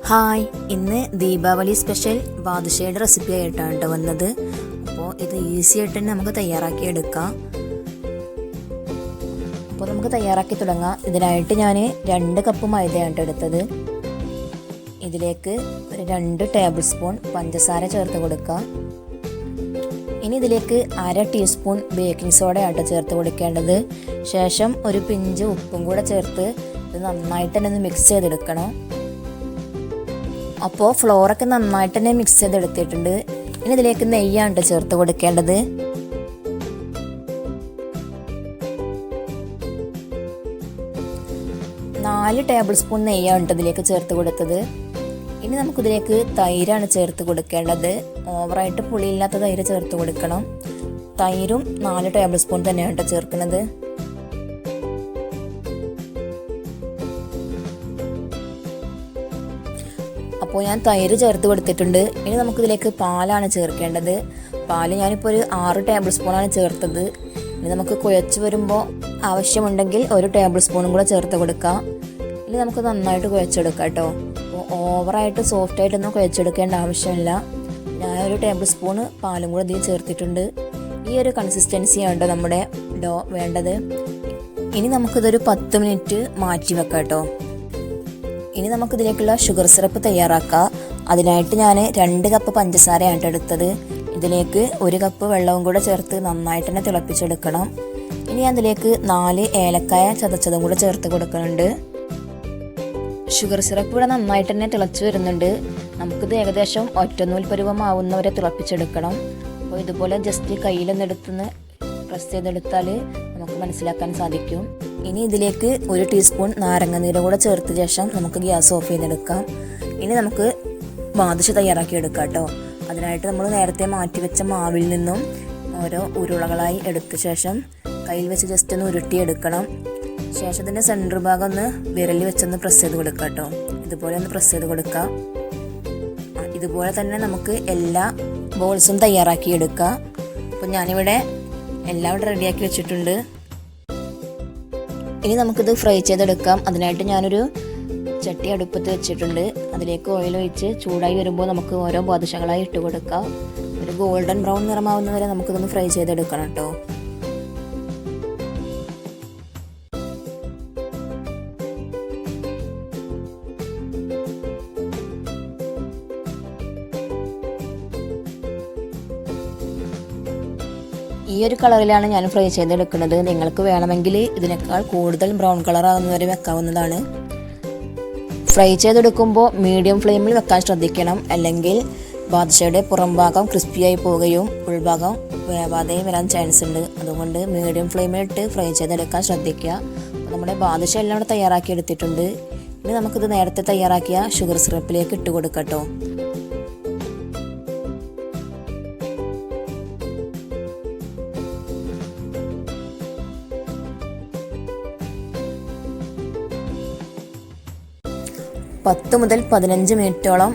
Hi, ഇന്ന് Deepavali special ബാദുഷയുടെ recipe ആയിട്ടാണ് കേട്ടോ വന്നത്. അപ്പോൾ ഇത് ഈസി ആയിട്ട് തന്നെ നമുക്ക് തയ്യാറാക്കി എടുക്കാം. അപ്പോൾ നമുക്ക് തയ്യാറാക്കി തുടങ്ങാം. ഇതിനായിട്ട് ഞാൻ 2 കപ്പ് മൈദയാണ് എടുത്തത്. ഇതിലേക്ക് ഒരു 2 ടേബിൾ സ്പൂൺ പഞ്ചസാര ചേർത്ത് കൊടുക്കാം. ഇനി ഇതിലേക്ക് 1/2 ടീസ്പൂൺ ബേക്കിംഗ് സോഡയാണ് ചേർത്ത് കൊടുക്കേണ്ടത്. ശേഷം ഒരു പിഞ്ച് ഉപ്പും കൂടെ ചേർത്ത് ഇത് നന്നായിട്ട് തന്നെ ഒന്ന് മിക്സ് ചെയ്തെടുക്കണം. അപ്പോൾ ഫ്ലോറൊക്കെ നന്നായിട്ട് തന്നെ മിക്സ് ചെയ്തെടുത്തിട്ടുണ്ട്. ഇനി ഇതിലേക്ക് നെയ്യാണ് ചേർത്ത് കൊടുക്കേണ്ടത്. നാല് ടേബിൾ സ്പൂൺ നെയ്യാണ് ഇതിലേക്ക് ചേർത്ത് കൊടുത്തത്. ഇനി നമുക്കിതിലേക്ക് തൈരാണ് ചേർത്ത് കൊടുക്കേണ്ടത്. ഓവറായിട്ട് പുളിയില്ലാത്ത തൈര് ചേർത്ത് കൊടുക്കണം. തൈരും 4 ടേബിൾ സ്പൂൺ തന്നെയാണ് ചേർക്കുന്നത്. അപ്പോൾ ഞാൻ തൈര് ചേർത്ത് കൊടുത്തിട്ടുണ്ട്. ഇനി നമുക്കിതിലേക്ക് പാലാണ് ചേർക്കേണ്ടത്. പാല് ഞാനിപ്പോൾ ഒരു 6 ടേബിൾ സ്പൂണാണ് ചേർത്തത്. ഇനി നമുക്ക് കുഴച്ച് വരുമ്പോൾ ആവശ്യമുണ്ടെങ്കിൽ 1 ടേബിൾ സ്പൂണും കൂടെ ചേർത്ത് കൊടുക്കാം. ഇനി നമുക്ക് നന്നായിട്ട് കുഴച്ചെടുക്കാം കേട്ടോ. അപ്പോൾ ഓവറായിട്ട് സോഫ്റ്റായിട്ടൊന്നും കുഴച്ചെടുക്കേണ്ട ആവശ്യമില്ല. ഞാൻ 1 ടേബിൾ സ്പൂണ് പാലും കൂടെ ഇതിൽ ചേർത്തിട്ടുണ്ട്. ഈ ഒരു കൺസിസ്റ്റൻസിയാണ് കേട്ടോ നമ്മുടെ ഡോ വേണ്ടത്. ഇനി നമുക്കിതൊരു 10 മിനിറ്റ് മാറ്റി വെക്കാം കേട്ടോ. ഇനി നമുക്കിതിലേക്കുള്ള ഷുഗർ സിറപ്പ് തയ്യാറാക്കാം. അതിനായിട്ട് ഞാൻ 2 കപ്പ് പഞ്ചസാരയാണ് എടുത്തത്. ഇതിലേക്ക് 1 കപ്പ് വെള്ളവും കൂടെ ചേർത്ത് നന്നായിട്ട് തന്നെ തിളപ്പിച്ചെടുക്കണം. ഇനി അതിലേക്ക് 4 ഏലക്കായ ചതച്ചതും കൂടെ ചേർത്ത് കൊടുക്കുന്നുണ്ട്. ഷുഗർ സിറപ്പ് ഇവിടെ നന്നായിട്ട് തന്നെ തിളച്ച് വരുന്നുണ്ട്. നമുക്കിത് ഏകദേശം ഒറ്റനൂൽ പരുവമാവുന്നവരെ തിളപ്പിച്ചെടുക്കണം. അപ്പോൾ ഇതുപോലെ ജസ്റ്റ് കയ്യിലൊന്നെടുത്തുനിന്ന് പ്രസ് ചെയ്തെടുത്താൽ നമുക്ക് മനസ്സിലാക്കാൻ സാധിക്കും. ഇനി ഇതിലേക്ക് 1 ടീസ്പൂൺ നാരങ്ങ നീര് കൂടെ ചേർത്ത ശേഷം നമുക്ക് ഗ്യാസ് ഓഫ് ചെയ്തെടുക്കാം. ഇനി നമുക്ക് ബാദുഷ തയ്യാറാക്കി എടുക്കാം കേട്ടോ. അതിനായിട്ട് നമ്മൾ നേരത്തെ മാറ്റി വെച്ച മാവിൽ നിന്നും ഓരോ ഉരുളകളായി എടുത്ത ശേഷം കയ്യിൽ വെച്ച് ജസ്റ്റ് ഒന്ന് ഉരുട്ടിയെടുക്കണം. ശേഷം ഇതിൻ്റെ സെൻറ്റർ ഭാഗം ഒന്ന് വിരലിൽ വെച്ചൊന്ന് പ്രസ് ചെയ്ത് കൊടുക്കാം കേട്ടോ. ഇതുപോലെ ഒന്ന് പ്രസ് ചെയ്ത് കൊടുക്കാം. ഇതുപോലെ തന്നെ നമുക്ക് എല്ലാ ബോൾസും തയ്യാറാക്കി എടുക്കാം. അപ്പോൾ ഞാനിവിടെ എല്ലാം ഇവിടെ റെഡിയാക്കി വെച്ചിട്ടുണ്ട്. ഇനി നമുക്കിത് ഫ്രൈ ചെയ്തെടുക്കാം. അതിനായിട്ട് ഞാനൊരു ചട്ടി അടുപ്പത്ത് വെച്ചിട്ടുണ്ട്. അതിലേക്ക് ഓയിൽ ഒഴിച്ച് ചൂടായി വരുമ്പോൾ നമുക്ക് ഓരോ ബാദുഷകളായി ഇട്ട് കൊടുക്കാം. ഒരു ഗോൾഡൻ ബ്രൗൺ നിറമാവുന്നവരെ നമുക്കിതൊന്ന് ഫ്രൈ ചെയ്തെടുക്കണം കേട്ടോ. ഈ ഒരു കളറിലാണ് ഞാൻ ഫ്രൈ ചെയ്തെടുക്കുന്നത്. നിങ്ങൾക്ക് വേണമെങ്കിൽ ഇതിനേക്കാൾ കൂടുതൽ ബ്രൗൺ കളർ ആകുന്നവരെ വെക്കാവുന്നതാണ്. ഫ്രൈ ചെയ്തെടുക്കുമ്പോൾ മീഡിയം ഫ്ലെയിമിൽ വെക്കാൻ ശ്രദ്ധിക്കണം. അല്ലെങ്കിൽ ബാദുഷയുടെ പുറം ഭാഗം ക്രിസ്പിയായി പോവുകയും ഉൾഭാഗം വേവാതെയും വരാൻ ചാൻസ് ഉണ്ട്. അതുകൊണ്ട് മീഡിയം ഫ്ലെയിമിലിട്ട് ഫ്രൈ ചെയ്തെടുക്കാൻ ശ്രദ്ധിക്കുക. നമ്മുടെ ബാദുഷ എല്ലാം കൂടെ തയ്യാറാക്കി എടുത്തിട്ടുണ്ട്. ഇനി നമുക്കിത് നേരത്തെ തയ്യാറാക്കിയ ഷുഗർ സിറപ്പിലേക്ക് ഇട്ട് കൊടുക്കട്ടോ. പത്ത് മുതൽ 15 മിനിറ്റോളം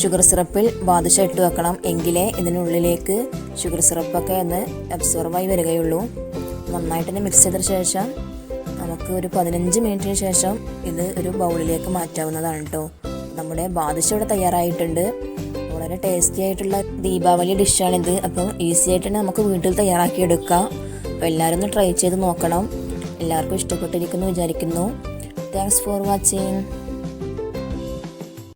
ഷുഗർ സിറപ്പിൽ ബാദുഷ ഇട്ട് വെക്കണം. എങ്കിലേ ഇതിനുള്ളിലേക്ക് ഷുഗർ സിറപ്പൊക്കെ ഒന്ന് അബ്സോർവായി വരികയുള്ളൂ. നന്നായിട്ട് തന്നെ മിക്സ് ചെയ്തതിന് ശേഷം നമുക്ക് ഒരു 15 മിനിറ്റിന് ശേഷം ഇത് ഒരു ബൗളിലേക്ക് മാറ്റാവുന്നതാണ് കേട്ടോ. നമ്മുടെ ബാദുഷ ഇവിടെ തയ്യാറായിട്ടുണ്ട്. വളരെ ടേസ്റ്റി ആയിട്ടുള്ള ദീപാവലി ഡിഷാണിത്. അപ്പോൾ ഈസി ആയിട്ട് തന്നെ നമുക്ക് വീട്ടിൽ തയ്യാറാക്കി എടുക്കാം. അപ്പോൾ എല്ലാവരും ഒന്ന് ട്രൈ ചെയ്ത് നോക്കണം. എല്ലാവർക്കും ഇഷ്ടപ്പെട്ടിരിക്കുന്നു വിചാരിക്കുന്നു. Thanks for watching.